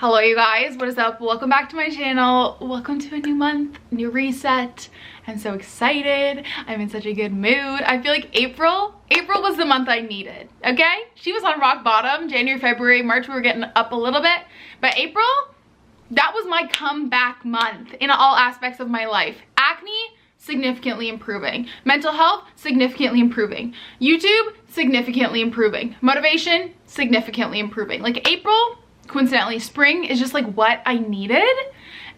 Hello you guys, what is up? Welcome back to my channel. Welcome to a new month, new reset. I'm so excited. I'm in such a good mood. I feel like April was the month I needed, okay? She was on rock bottom. January, February, March, we were getting up a little bit. But April, that was my comeback month in all aspects of my life. Acne, significantly improving. Mental health, significantly improving. YouTube, significantly improving. Motivation, significantly improving. Like April, coincidentally, spring is just like what I needed,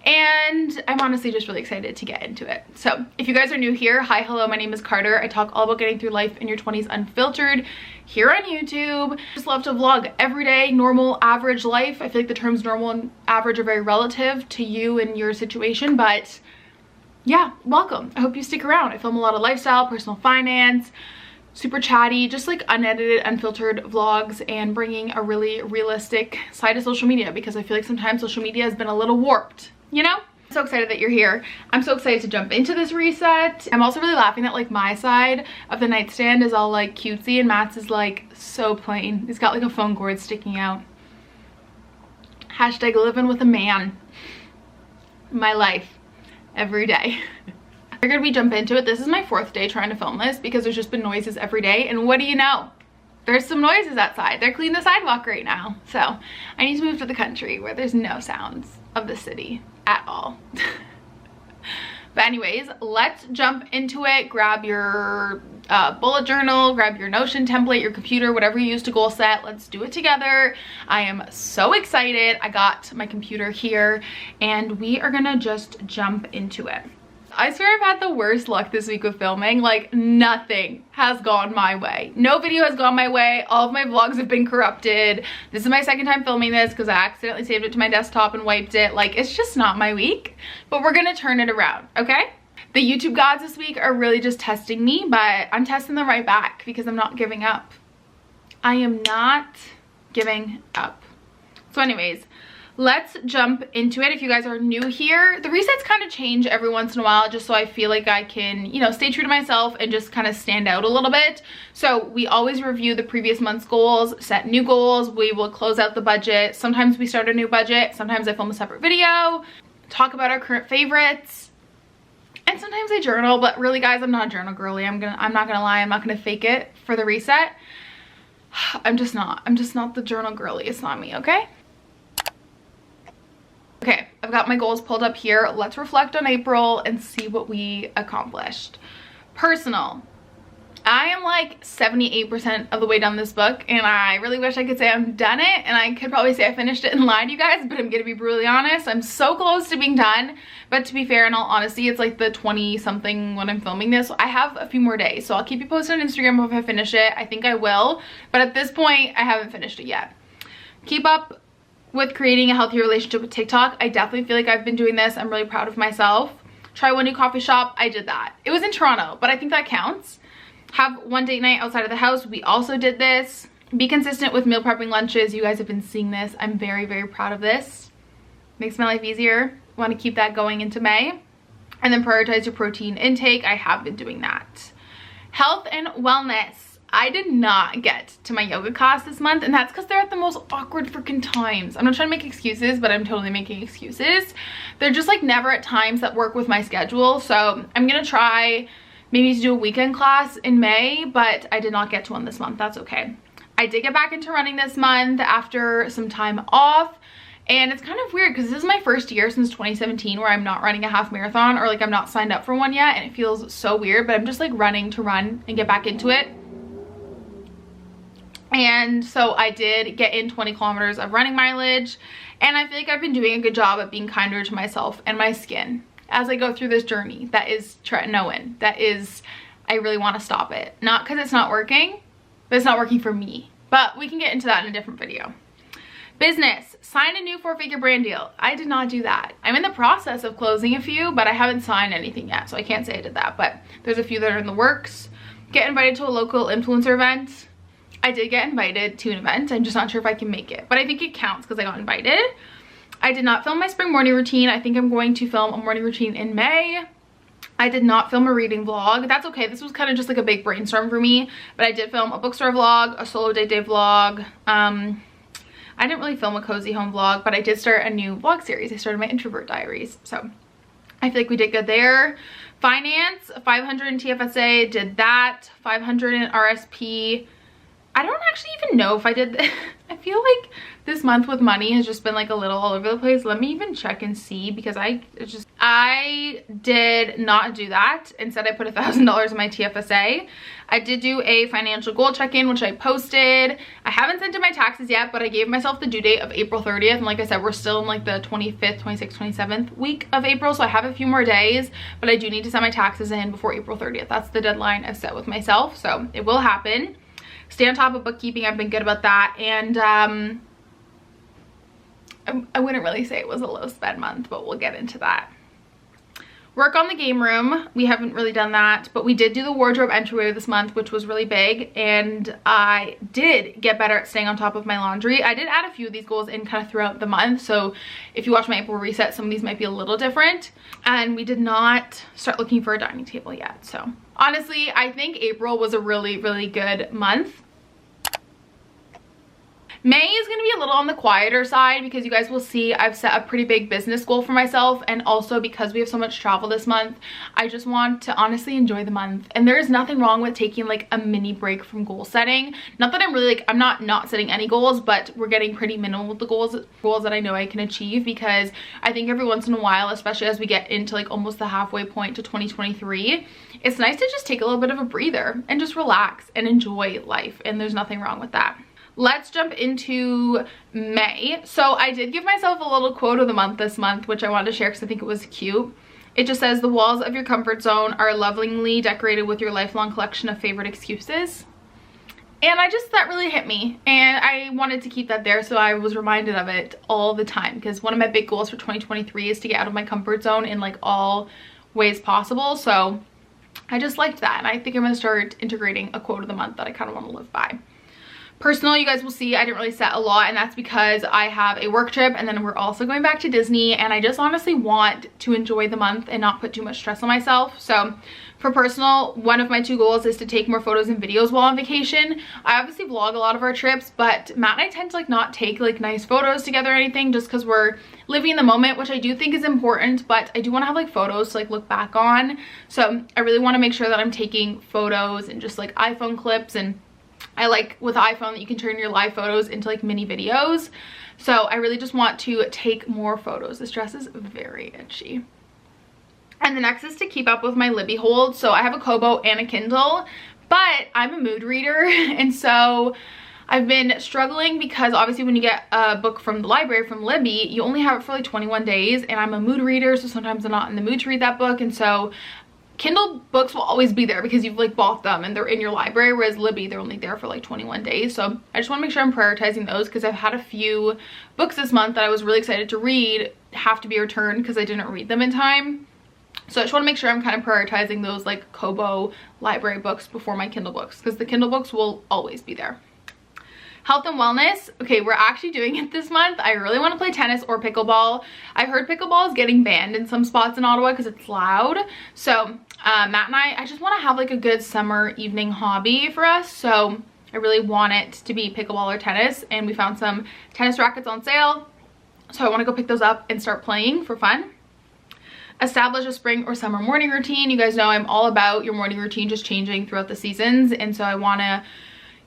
and I'm honestly just really excited to get into it. So if you guys are new here, hi, hello, my name is Carter. I talk all about getting through life in your 20s unfiltered here on YouTube. Just love to vlog every day, normal, average life. I feel like the terms normal and average are very relative to you and your situation, but yeah, welcome. I hope you stick around. I film a lot of lifestyle, personal finance, super chatty, just like unedited, unfiltered vlogs, and bringing a really realistic side of social media, because I feel like sometimes social media has been a little warped, you know? I'm so excited that you're here. I'm so excited to jump into this reset. I'm also really laughing that like my side of the nightstand is all like cutesy and Matt's is like so plain. He's got like a phone cord sticking out. Hashtag living with a man. My life every day. I figured we jump into it. This is my 4th day trying to film this because there's just been noises every day, and what do you know? There's some noises outside. They're cleaning the sidewalk right now. So I need to move to the country where there's no sounds of the city at all. But anyways, let's jump into it. Grab your bullet journal, grab your Notion template, your computer, whatever you use to goal set. Let's do it together. I am so excited. I got my computer here and we are gonna just jump into it. I swear I've had the worst luck this week with filming. Like nothing has gone my way. No video has gone my way. All of my vlogs have been corrupted. This is my 2nd time filming this because I accidentally saved it to my desktop and wiped it. Like it's just not my week, but we're gonna turn it around, okay? The YouTube gods this week are really just testing me, but I'm testing them right back because I'm not giving up. I am not giving up. So anyways, let's jump into it. If you guys are new here, the resets kind of change every once in a while just so I feel like I can, you know, stay true to myself and just kind of stand out a little bit. So we always review the previous month's goals, set new goals. We will close out the budget. Sometimes we start a new budget. Sometimes I film a separate video, talk about our current favorites. And sometimes I journal, but really guys, I'm not a journal girly. I'm not gonna lie, I'm not gonna fake it for the reset. I'm just not the journal girly. It's not me, okay? Okay, I've got my goals pulled up here. Let's reflect on April and see what we accomplished. Personal. I am like 78% of the way done this book, and I really wish I could say I'm done it, and I could probably say I finished it and lie to you guys, but I'm gonna be brutally honest. I'm so close to being done, but to be fair, in all honesty, it's like the 20-something when I'm filming this. So I have a few more days, so I'll keep you posted on Instagram if I finish it. I think I will, but at this point, I haven't finished it yet. Keep up with creating a healthier relationship with TikTok. I definitely feel like I've been doing this. I'm really proud of myself. Try one new coffee shop. I did that. It was in Toronto, but I think that counts. Have one date night outside of the house. We also did this. Be consistent with meal prepping lunches. You guys have been seeing this. I'm very, very proud of this. Makes my life easier. Want to keep that going into May. And then prioritize your protein intake. I have been doing that. Health and wellness. I did not get to my yoga class this month, and that's because they're at the most awkward freaking times. I'm not trying to make excuses, but I'm totally making excuses. They're just like never at times that work with my schedule. So I'm gonna try maybe to do a weekend class in May, but I did not get to one this month. That's okay. I did get back into running this month after some time off. And it's kind of weird because this is my 1st year since 2017 where I'm not running a half marathon, or like I'm not signed up for one yet, and it feels so weird, but I'm just like running to run and get back into it. And so I did get in 20 kilometers of running mileage, and I feel like I've been doing a good job at being kinder to myself and my skin as I go through this journey that is tretinoin. That is, I really want to stop it. Not because it's not working, but it's not working for me. But we can get into that in a different video. Business, sign a new 4-figure brand deal. I did not do that. I'm in the process of closing a few, but I haven't signed anything yet, so I can't say I did that, but there's a few that are in the works. Get invited to a local influencer event. I did get invited to an event. I'm just not sure if I can make it, but I think it counts because I got invited. I did not film my spring morning routine. I think I'm going to film a morning routine in May. I did not film a reading vlog. That's okay. This was kind of just like a big brainstorm for me, but I did film a bookstore vlog, a solo date day vlog, I didn't really film a cozy home vlog, but I did start a new vlog series. I started my introvert diaries, so I feel like we did good there. Finance, 500 in TFSA, did that. 500 in RSP. I don't actually even know if I did I feel like this month with money has just been like a little all over the place. Let me even check and see, because I did not do that. Instead, I put $1,000 in my TFSA. I did do a financial goal check-in, which I posted. I haven't sent in my taxes yet, but I gave myself the due date of April 30th. And like I said, we're still in like the 25th, 26th, 27th week of April. So I have a few more days, but I do need to send my taxes in before April 30th. That's the deadline I've set with myself. So it will happen. Stay on top of bookkeeping. I've been good about that. And I wouldn't really say it was a low spend month, but we'll get into that. Work on the game room. We haven't really done that, but we did do the wardrobe entryway this month, which was really big. And I did get better at staying on top of my laundry. I did add a few of these goals in kind of throughout the month. So if you watch my April reset, some of these might be a little different. And we did not start looking for a dining table yet. So honestly, I think April was a really, really good month. May is going to be a little on the quieter side, because you guys will see I've set a pretty big business goal for myself, and also because we have so much travel this month, I just want to honestly enjoy the month. And there's nothing wrong with taking like a mini break from goal setting. Not that I'm really like, I'm not setting any goals, but we're getting pretty minimal with the goals that I know I can achieve, because I think every once in a while, especially as we get into like almost the halfway point to 2023, it's nice to just take a little bit of a breather and just relax and enjoy life. And there's nothing wrong with that. Let's jump into May. So I did give myself a little quote of the month this month, which I wanted to share because I think it was cute. It just says, "The walls of your comfort zone are lovingly decorated with your lifelong collection of favorite excuses." And that really hit me, and I wanted to keep that there, so I was reminded of it all the time, because one of my big goals for 2023 is to get out of my comfort zone in like all ways possible. So I just liked that, and I think I'm going to start integrating a quote of the month that I kind of want to live by. Personal, you guys will see I didn't really set a lot, and that's because I have a work trip, and then we're also going back to Disney, and I just honestly want to enjoy the month and not put too much stress on myself. So for personal, one of my 2 goals is to take more photos and videos while on vacation. I obviously vlog a lot of our trips, but Matt and I tend to like not take like nice photos together or anything, just because we're living in the moment, which I do think is important, but I do want to have like photos to like look back on. So I really want to make sure that I'm taking photos and just like iPhone clips, and I like with the iPhone that you can turn your live photos into like mini videos. So I really just want to take more photos. This dress is very itchy. And the next is to keep up with my Libby hold. So I have a Kobo and a Kindle, but I'm a mood reader. And so I've been struggling, because obviously when you get a book from the library from Libby, you only have it for like 21 days. And I'm a mood reader, so sometimes I'm not in the mood to read that book. And so Kindle books will always be there because you've like bought them and they're in your library, whereas Libby, they're only there for like 21 days. So I just want to make sure I'm prioritizing those, because I've had a few books this month that I was really excited to read have to be returned because I didn't read them in time. So I just want to make sure I'm kind of prioritizing those like Kobo library books before my Kindle books, because the Kindle books will always be there. Health and wellness. Okay, we're actually doing it this month. I really want to play tennis or pickleball. I heard pickleball is getting banned in some spots in Ottawa because it's loud. So Matt and I just want to have like a good summer evening hobby for us. So I really want it to be pickleball or tennis, and we found some tennis rackets on sale. So I want to go pick those up and start playing for fun. Establish a spring or summer morning routine. You guys know I'm all about your morning routine just changing throughout the seasons, and so I want to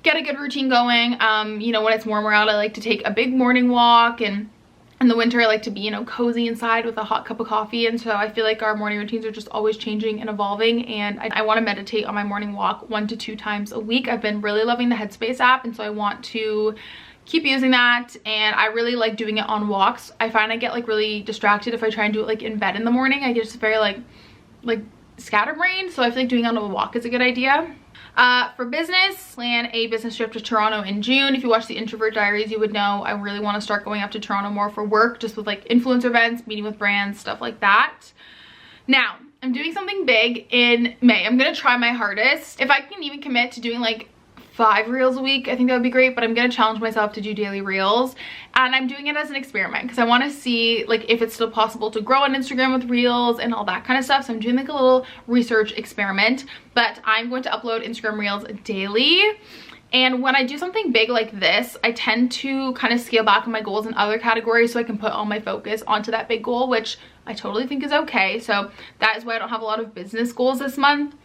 get a good routine going. You know, when it's warmer out, I like to take a big morning walk, and in the winter I like to be, you know, cozy inside with a hot cup of coffee. And so I feel like our morning routines are just always changing and evolving, and I want to meditate on my morning walk 1 to 2 times a week. I've been really loving the Headspace app, and so I want to keep using that, and I really like doing it on walks. I find I get like really distracted if I try and do it like in bed in the morning. I get just very like scatterbrained, so I feel like doing it on a walk is a good idea. For business, plan a business trip to Toronto in June. If you watch the Introvert Diaries, you would know I really want to start going up to Toronto more for work, just with like influencer events, meeting with brands, stuff like that. Now, I'm doing something big in May. I'm going to try my hardest. If I can even commit to doing like 5 reels a week, I think that would be great, but I'm going to challenge myself to do daily reels, and I'm doing it as an experiment because I want to see like if it's still possible to grow on Instagram with reels and all that kind of stuff. So I'm doing like a little research experiment, but I'm going to upload Instagram reels daily. And when I do something big like this, I tend to kind of scale back on my goals in other categories so I can put all my focus onto that big goal, which I totally think is okay. So that is why I don't have a lot of business goals this month,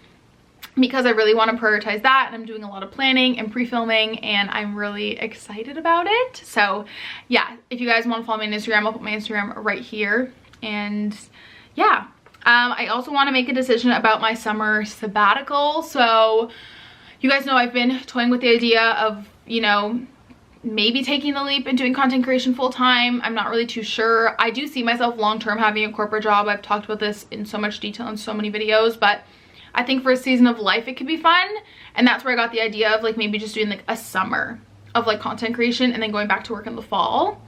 because I really want to prioritize that, and I'm doing a lot of planning and pre-filming, and I'm really excited about it. So yeah, if you guys want to follow me on Instagram, I'll put my Instagram right here. And yeah, I also want to make a decision about my summer sabbatical. So you guys know I've been toying with the idea of, you know, maybe taking the leap and doing content creation full time. I'm not really too sure. I do see myself long term having a corporate job. I've talked about this in so much detail in so many videos, but I think for a season of life it could be fun. And that's where I got the idea of like maybe just doing like a summer of like content creation and then going back to work in the fall.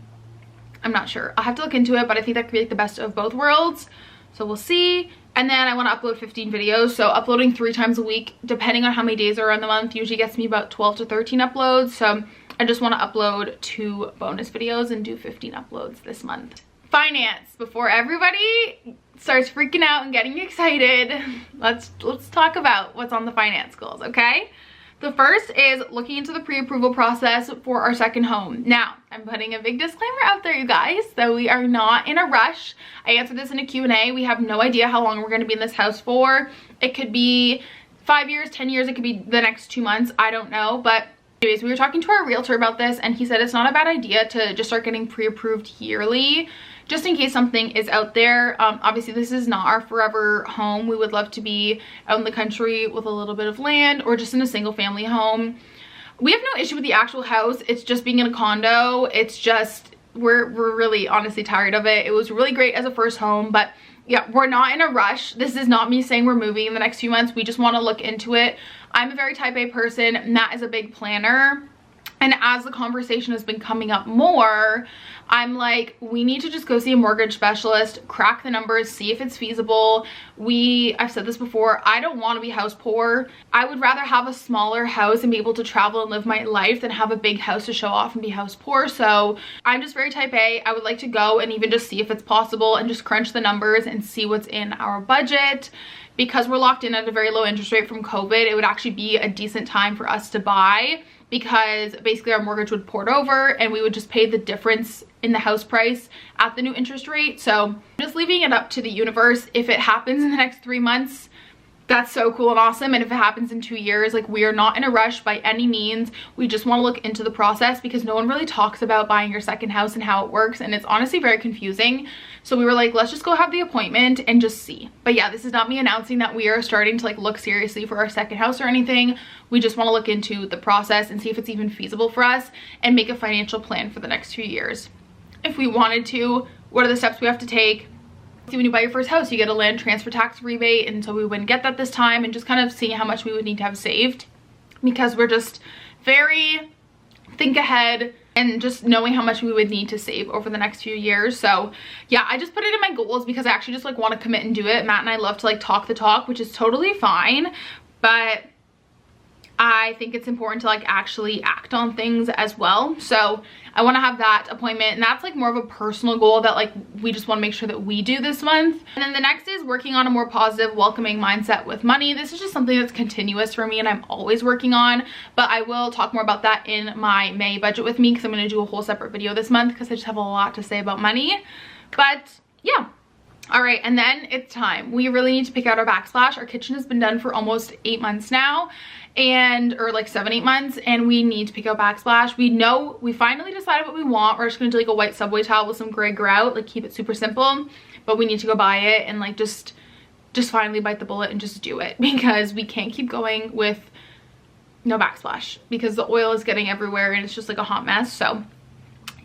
I'm not sure. I'll have to look into it, but I think that could be like the best of both worlds. So we'll see. And then I want to upload 15 videos. So uploading 3 times a week, depending on how many days are in the month, usually gets me about 12 to 13 uploads. So I just want to upload 2 bonus videos and do 15 uploads this month. Finance, before everybody starts freaking out and getting excited, let's talk about what's on the finance goals, okay? The first is looking into the pre-approval process for our second home. Now, I'm putting a big disclaimer out there, you guys, so we are not in a rush. I answered this in a Q&A. We have no idea how long we're going to be in this house for. It could be 5 years, 10 years, it could be the next 2 months, I don't know. But anyways, we were talking to our realtor about this, and he said it's not a bad idea to just start getting pre-approved yearly, just in case something is out there. Obviously this is not our forever home. We would love to be out in the country with a little bit of land or just in a single family home. We have no issue with the actual house. It's just being in a condo. It's just, we're really honestly tired of it. It was really great as a first home, but yeah, we're not in a rush. This is not me saying we're moving in the next few months. We just want to look into it. I'm a very type A person. Matt is a big planner. And as the conversation has been coming up more, I'm like, we need to just go see a mortgage specialist, crack the numbers, see if it's feasible. I've said this before, I don't want to be house poor. I would rather have a smaller house and be able to travel and live my life than have a big house to show off and be house poor. So I'm just very type A. I would like to go and even just see if it's possible and just crunch the numbers and see what's in our budget. Because we're locked in at a very low interest rate from COVID, it would actually be a decent time for us to buy, because basically our mortgage would port over and we would just pay the difference in the house price at the new interest rate. So just leaving it up to the universe. If it happens in the next 3 months, that's so cool and awesome. And if it happens in 2 years, like, we are not in a rush by any means. We just want to look into the process, because no one really talks about buying your second house and how it works, and it's honestly very confusing. So we were like, let's just go have the appointment and just see. But yeah, this is not me announcing that we are starting to like look seriously for our second house or anything. We just want to look into the process and see if it's even feasible for us and make a financial plan for the next few years. If we wanted to, what are the steps we have to take? See, when you buy your first house, you get a land transfer tax rebate, and so we wouldn't get that this time, and just kind of seeing how much we would need to have saved, because we're just very think ahead and just knowing how much we would need to save over the next few years. So yeah, I just put it in my goals because I actually just like want to commit and do it. Matt and I love to like talk the talk, which is totally fine, but I think it's important to like actually act on things as well. So I want to have that appointment, and that's like more of a personal goal that like we just want to make sure that we do this month. And then the next is working on a more positive, welcoming mindset with money. This is just something that's continuous for me and I'm always working on, but I will talk more about that in my May budget with me, because I'm going to do a whole separate video this month because I just have a lot to say about money. But yeah. All right, and then it's time. We really need to pick out our backsplash. Our kitchen has been done for almost 8 months now, or like 7-8 months, and we need to pick out backsplash. We finally decided what we want. We're just gonna do like a white subway tile with some gray grout, like keep it super simple, but we need to go buy it and like just finally bite the bullet and just do it, because we can't keep going with no backsplash because the oil is getting everywhere and it's just like a hot mess. So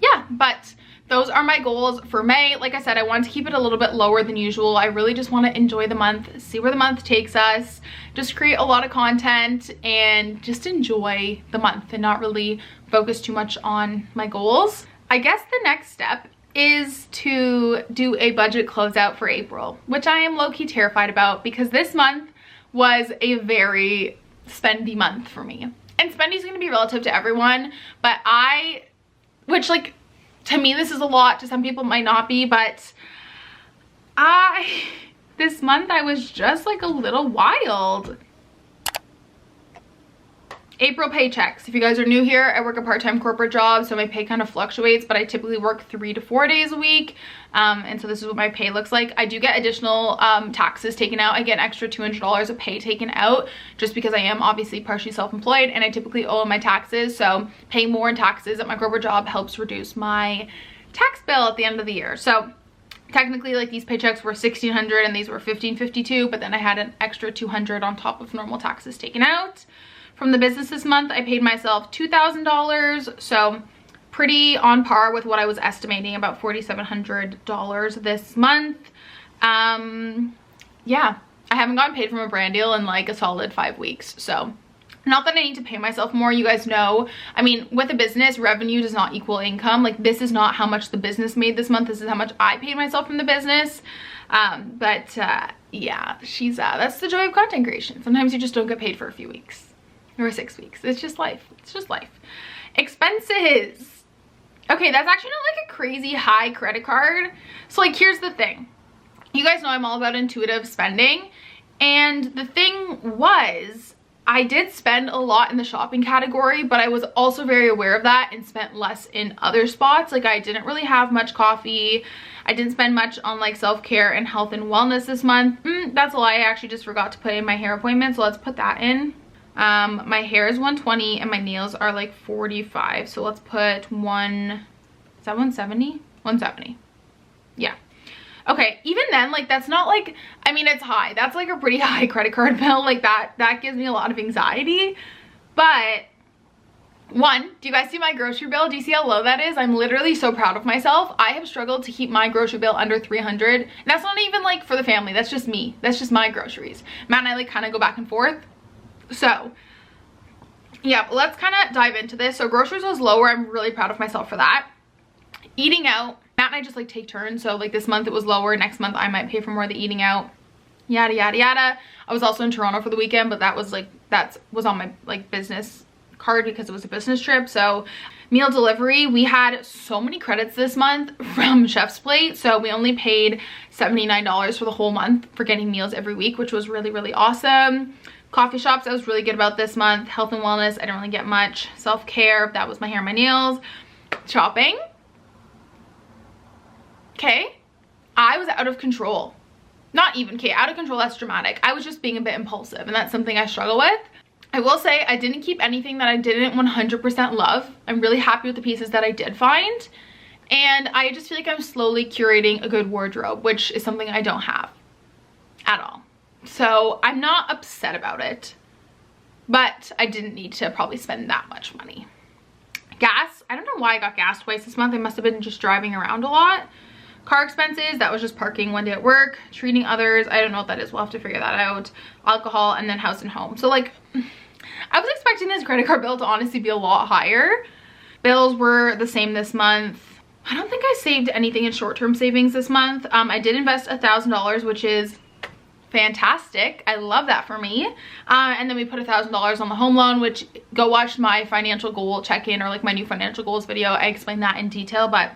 yeah, but those are my goals for May. Like I said, I wanted to keep it a little bit lower than usual. I really just want to enjoy the month, see where the month takes us, just create a lot of content and just enjoy the month and not really focus too much on my goals. I guess the next step is to do a budget closeout for April, which I am low-key terrified about, because this month was a very spendy month for me. And spendy is going to be relative to everyone, but to me this is a lot, to some people it might not be, but this month I was just like a little wild. April paychecks. If you guys are new here, I work a part-time corporate job, so my pay kind of fluctuates, but I typically work 3 to 4 days a week. And so this is what my pay looks like. I do get additional taxes taken out. I get an extra $200 of pay taken out just because I am obviously partially self-employed and I typically owe my taxes. So paying more in taxes at my corporate job helps reduce my tax bill at the end of the year. So technically, like, these paychecks were $1,600 and these were $1,552, but then I had an extra $200 on top of normal taxes taken out. From the business this month, I paid myself $2,000, so pretty on par with what I was estimating, about $4,700 this month. Yeah, I haven't gotten paid from a brand deal in like a solid 5 weeks, so not that I need to pay myself more. You guys know, I mean, with a business, revenue does not equal income. Like, this is not how much the business made this month. This is how much I paid myself from the business. Yeah, that's the joy of content creation. Sometimes you just don't get paid for a few weeks or 6 weeks. It's just life. It's just life. Expenses. Okay, that's actually not like a crazy high credit card. So like, here's the thing. You guys know I'm all about intuitive spending. And the thing was, I did spend a lot in the shopping category, but I was also very aware of that and spent less in other spots. Like, I didn't really have much coffee. I didn't spend much on like self-care and health and wellness this month. That's a lie. I actually just forgot to put in my hair appointment, so let's put that in. My hair is $120 and my nails are like $45. So let's put is that $170? $170. Yeah. Okay, even then, like, that's not like, I mean, it's high. That's like a pretty high credit card bill. Like, that gives me a lot of anxiety. But one, do you guys see my grocery bill? Do you see how low that is? I'm literally so proud of myself. I have struggled to keep my grocery bill under $300. And that's not even like for the family. That's just me. That's just my groceries. Matt and I like kind of go back and forth. So yeah, but let's kind of dive into this. So groceries was lower. I'm really proud of myself for that. Eating out, Matt and I just like take turns. So like this month it was lower. Next month I might pay for more of the eating out. Yada, yada, yada. I was also in Toronto for the weekend, but that was like, that was on my like business card because it was a business trip. So meal delivery, we had so many credits this month from Chef's Plate. So we only paid $79 for the whole month for getting meals every week, which was really, really awesome. Coffee shops, I was really good about this month. Health and wellness, I didn't really get much. Self-care, that was my hair and my nails. Shopping. Okay, I was out of control. Not even, okay, out of control, that's dramatic. I was just being a bit impulsive, and that's something I struggle with. I will say I didn't keep anything that I didn't 100% love. I'm really happy with the pieces that I did find. And I just feel like I'm slowly curating a good wardrobe, which is something I don't have at all. So I'm not upset about it, but I didn't need to probably spend that much money. Gas, I don't know why I got gas twice this month. I must have been just driving around a lot. Car expenses, that was just parking one day at work. Treating others, I don't know what that is. We'll have to figure that out. Alcohol, and then house and home. So like, I was expecting this credit card bill to honestly be a lot higher. Bills were the same this month. I don't think I saved anything in short-term savings this month. I did invest $1,000, which is fantastic. I love that for me. And then we put $1,000 on the home loan, which go watch my financial goal check-in or like my new financial goals video. I explained that in detail, but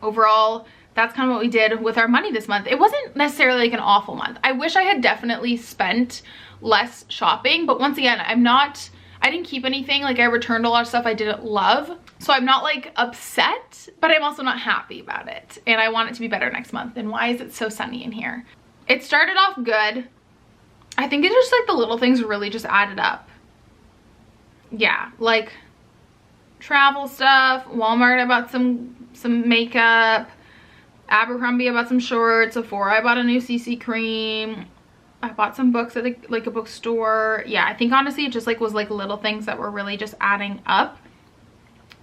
overall, that's kind of what we did with our money this month. It wasn't necessarily like an awful month. I wish I had definitely spent less shopping, but once again, I didn't keep anything. Like, I returned a lot of stuff I didn't love. So I'm not like upset, but I'm also not happy about it. And I want it to be better next month. And why is it so sunny in here? It started off good. I think it's just like the little things really just added up. Yeah, like travel stuff, Walmart, I bought some makeup, Abercrombie, I bought some shorts, Sephora, I bought a new CC cream, I bought some books at like a bookstore. Yeah, I think honestly it just like was like little things that were really just adding up.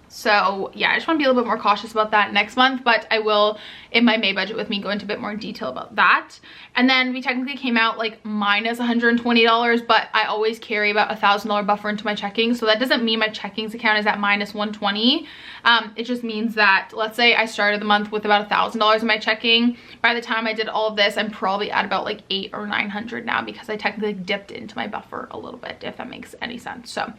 So yeah, I just want to be a little bit more cautious about that next month, but I will, in my May budget with me, go into a bit more detail about that. And then we technically came out like minus $120, but I always carry about $1,000 buffer into my checking. So that doesn't mean my checkings account is at minus 120. It just means that, let's say I started the month with about $1,000 in my checking. By the time I did all of this, I'm probably at about like $800 or $900 now, because I technically dipped into my buffer a little bit, if that makes any sense. So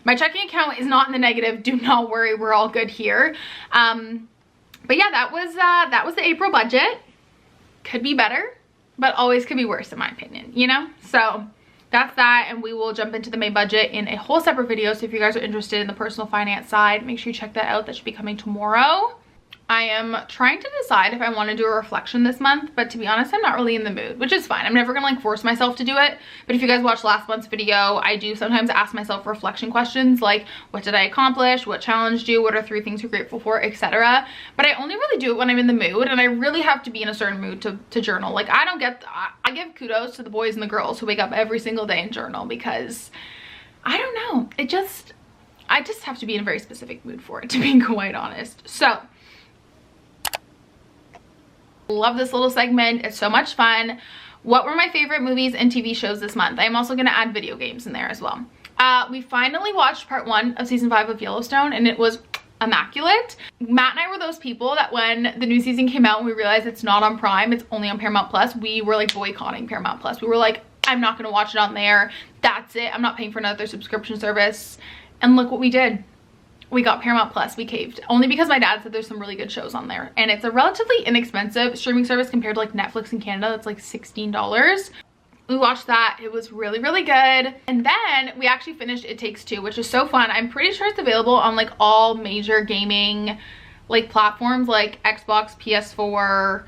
my checking account is not in the negative. Do not worry, we're all good here. But yeah, that was the April budget. Could be better, but always could be worse in my opinion, you know? So that's that, and we will jump into the May budget in a whole separate video. So if you guys are interested in the personal finance side, make sure you check that out. That should be coming tomorrow. I am trying to decide if I want to do a reflection this month, but to be honest, I'm not really in the mood, which is fine. I'm never gonna like force myself to do it. But if you guys watched last month's video, I do sometimes ask myself reflection questions like, what did I accomplish? What challenged you? What are 3 things you're grateful for, etc. But I only really do it when I'm in the mood, and I really have to be in a certain mood to journal. Like I give kudos to the boys and the girls who wake up every single day and journal, because I don't know, I just have to be in a very specific mood for it, to be quite honest. So love this little segment. It's so much fun. What were my favorite movies and TV shows this month? I'm also going to add video games in there as well. We finally watched part 1 of season 5 of Yellowstone, and it was immaculate. Matt and I were those people that when the new season came out and we realized it's not on Prime, it's only on Paramount Plus, we were like boycotting Paramount Plus. We were like, I'm not going to watch it on there. That's it. I'm not paying for another subscription service. And look what we did. We got Paramount Plus. We caved, only because my dad said there's some really good shows on there, and it's a relatively inexpensive streaming service compared to like Netflix in Canada. That's like $16. We watched that. It was really, really good. And then we actually finished It Takes Two, which is so fun. I'm pretty sure it's available on like all major gaming like platforms like Xbox, PS4,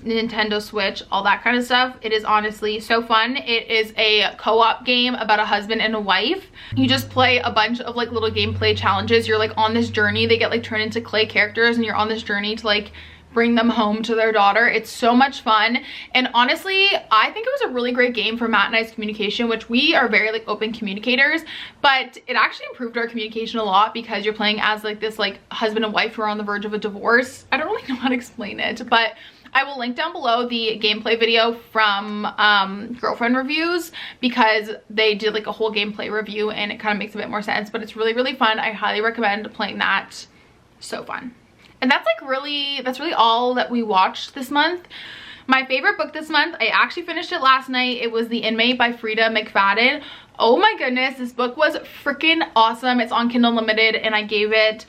Nintendo Switch, all that kind of stuff. It is honestly so fun. It is a co-op game about a husband and a wife. You just play a bunch of like little gameplay challenges. You're like on this journey. They get like turned into clay characters, and you're on this journey to like bring them home to their daughter. It's so much fun, and honestly I think it was a really great game for Matt and I's communication, which we are very like open communicators, but it actually improved our communication a lot because you're playing as like this like husband and wife who are on the verge of a divorce. I don't really know how to explain it, but I will link down below the gameplay video from Girlfriend Reviews, because they did like a whole gameplay review and it kind of makes a bit more sense, but it's really, really fun. I highly recommend playing that. So fun. And that's really all that we watched this month. My favorite book this month, I actually finished it last night. It was The Inmate by Freida McFadden. Oh my goodness, this book was freaking awesome. It's on Kindle Unlimited, and I gave it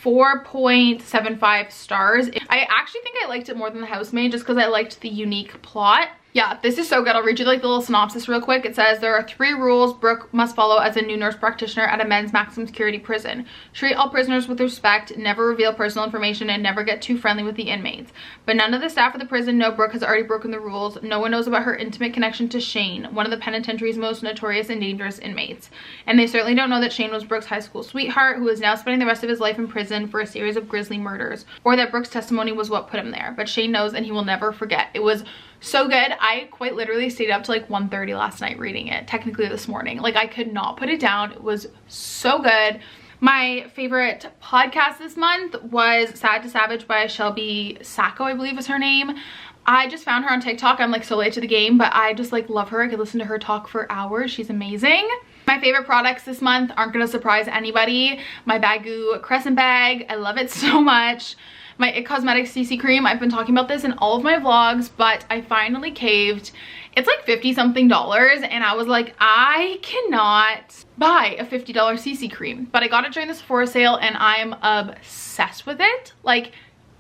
4.75 stars. I actually think I liked it more than The Housemaid, just because I liked the unique plot. Yeah, this is so good. I'll read you like the little synopsis real quick. It says, there are 3 rules Brooke must follow as a new nurse practitioner at a men's maximum security prison. Treat all prisoners with respect, never reveal personal information, and never get too friendly with the inmates. But none of the staff of the prison know Brooke has already broken the rules. No one knows about her intimate connection to Shane, one of the penitentiary's most notorious and dangerous inmates. And they certainly don't know that Shane was Brooke's high school sweetheart, who is now spending the rest of his life in prison for a series of grisly murders, or that Brooke's testimony was what put him there. But Shane knows, and he will never forget. It was so good. I quite literally stayed up to like 1:30 last night reading it, technically this morning. Like I could not put it down. It was so good. My favorite podcast this month was Sad to Savage by Shelby Sacco, I believe is her name. I just found her on TikTok. I'm like so late to the game, but I just like love her. I could listen to her talk for hours. She's amazing. My favorite products this month aren't gonna surprise anybody. My Baggu Crescent bag, I love it so much. My IT Cosmetics CC cream, I've been talking about this in all of my vlogs, but I finally caved. It's like $50 something, and I was like, I cannot buy a $50 CC cream, but I got it during the Sephora sale, and I'm obsessed with it. Like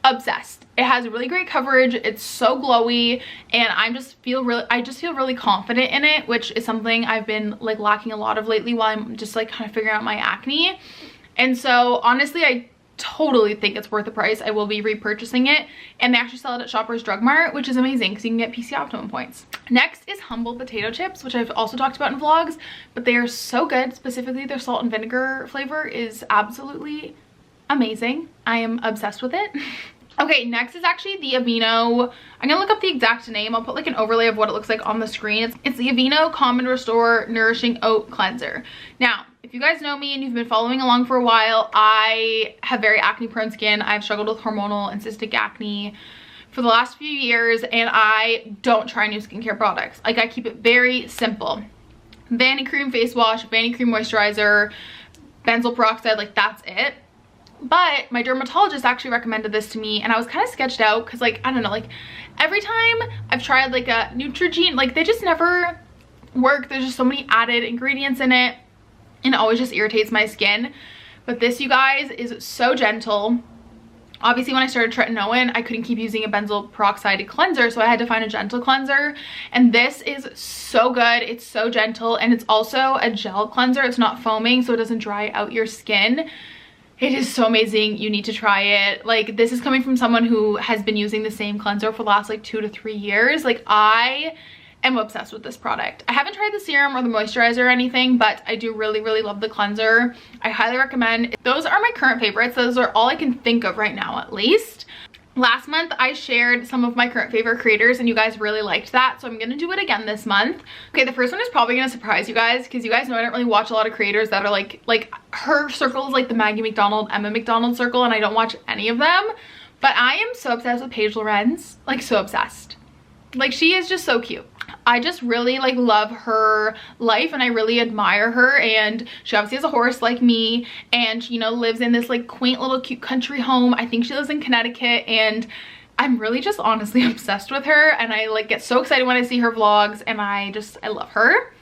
obsessed. It has really great coverage. It's so glowy, and I just feel really confident in it, which is something I've been like lacking a lot of lately while I'm just like kind of figuring out my acne. And so honestly, I totally think it's worth the price. I will be repurchasing it, and they actually sell it at Shoppers Drug Mart, which is amazing because you can get PC Optimum points. Next is Humble potato chips, which I've also talked about in vlogs, but they are so good. Specifically their salt and vinegar flavor is absolutely amazing. I am obsessed with it. Okay, next is actually the Aveeno. I'm gonna look up the exact name. I'll put like an overlay of what it looks like on the screen. It's the Aveeno Calm and Restore Nourishing Oat Cleanser. Now, if you guys know me and you've been following along for a while, I have very acne prone skin. I've struggled with hormonal and cystic acne for the last few years, and I don't try new skincare products. Like I keep it very simple. Vanicream face wash, Vanicream moisturizer, benzoyl peroxide, like that's it. But my dermatologist actually recommended this to me, and I was kind of sketched out because like, I don't know, like every time I've tried like a Neutrogena, like they just never work. There's just so many added ingredients in it, and it always just irritates my skin. But this, you guys, is so gentle. Obviously when I started tretinoin, I couldn't keep using a benzoyl peroxide cleanser, so I had to find a gentle cleanser, and this is so good. It's so gentle, and it's also a gel cleanser. It's not foaming, so it doesn't dry out your skin. It is so amazing. You need to try it. Like, this is coming from someone who has been using the same cleanser for the last like 2 to 3 years. Like, I am obsessed with this product. I haven't tried the serum or the moisturizer or anything, but I do really, really love the cleanser. I highly recommend. Those are my current favorites. Those are all I can think of right now, at least. Last month, I shared some of my current favorite creators, and you guys really liked that, so I'm gonna do it again this month. Okay, the first one is probably gonna surprise you guys, because you guys know I don't really watch a lot of creators that are like her circle is like the Maggie McDonald, Emma McDonald circle, and I don't watch any of them. But I am so obsessed with Paige Lorenz, like so obsessed. Like, she is just so cute. I just really like love her life, and I really admire her. And she obviously has a horse like me, and you know, lives in this like quaint little cute country home. I think she lives in Connecticut, and I'm really just honestly obsessed with her, and I like get so excited when I see her vlogs, and I love her.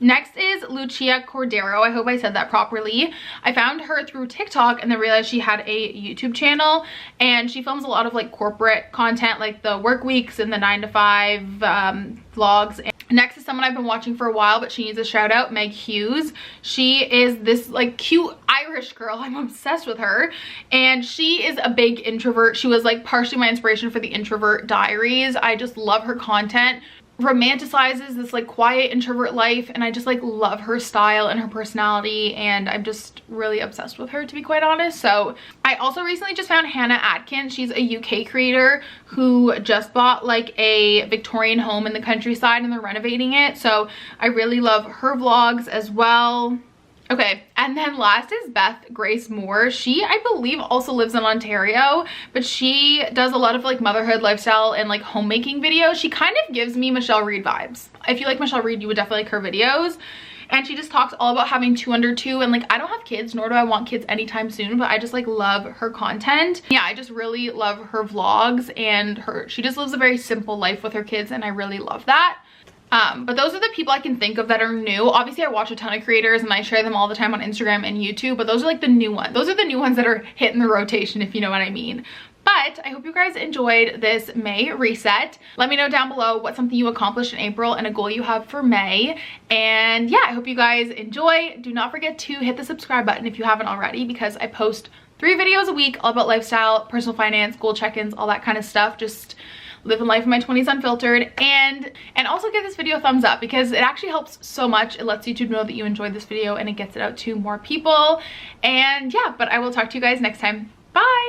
Next is Lucia Cordero. I hope I said that properly. I found her through TikTok and then realized she had a YouTube channel, and she films a lot of like corporate content, like the work weeks and the 9 to 5 vlogs. Next is someone I've been watching for a while, but she needs a shout out, Meg Hughes. She is this like cute Irish girl. I'm obsessed with her, and she is a big introvert. She was like partially my inspiration for the Introvert Diaries. I just love her content. Romanticizes this like quiet introvert life, and I just like love her style and her personality, and I'm just really obsessed with her, to be quite honest. So I also recently just found Hannah Atkins. She's a UK creator who just bought like a Victorian home in the countryside, and they're renovating it, so I really love her vlogs as well. Okay, and then last is Beth Grace Moore. She, I believe, also lives in Ontario, but she does a lot of like motherhood, lifestyle, and like homemaking videos. She kind of gives me Michelle Reed vibes. If you like Michelle Reed, you would definitely like her videos. And she just talks all about having 2 under 2, and like I don't have kids, nor do I want kids anytime soon, but I just like love her content. Yeah, I just really love her vlogs, and she just lives a very simple life with her kids, and I really love that. But those are the people I can think of that are new. Obviously, I watch a ton of creators and I share them all the time on Instagram and YouTube, but those are like the new ones. Those are the new ones that are hitting the rotation, if you know what I mean. But I hope you guys enjoyed this May reset. Let me know down below what's something you accomplished in April and a goal you have for May. And yeah, I hope you guys enjoy. Do not forget to hit the subscribe button if you haven't already, because I post 3 videos a week all about lifestyle, personal finance, goal check-ins, all that kind of stuff. Just living life in my 20s unfiltered. And also give this video a thumbs up, because it actually helps so much. It lets YouTube know that you enjoyed this video, and it gets it out to more people. And yeah, but I will talk to you guys next time. Bye!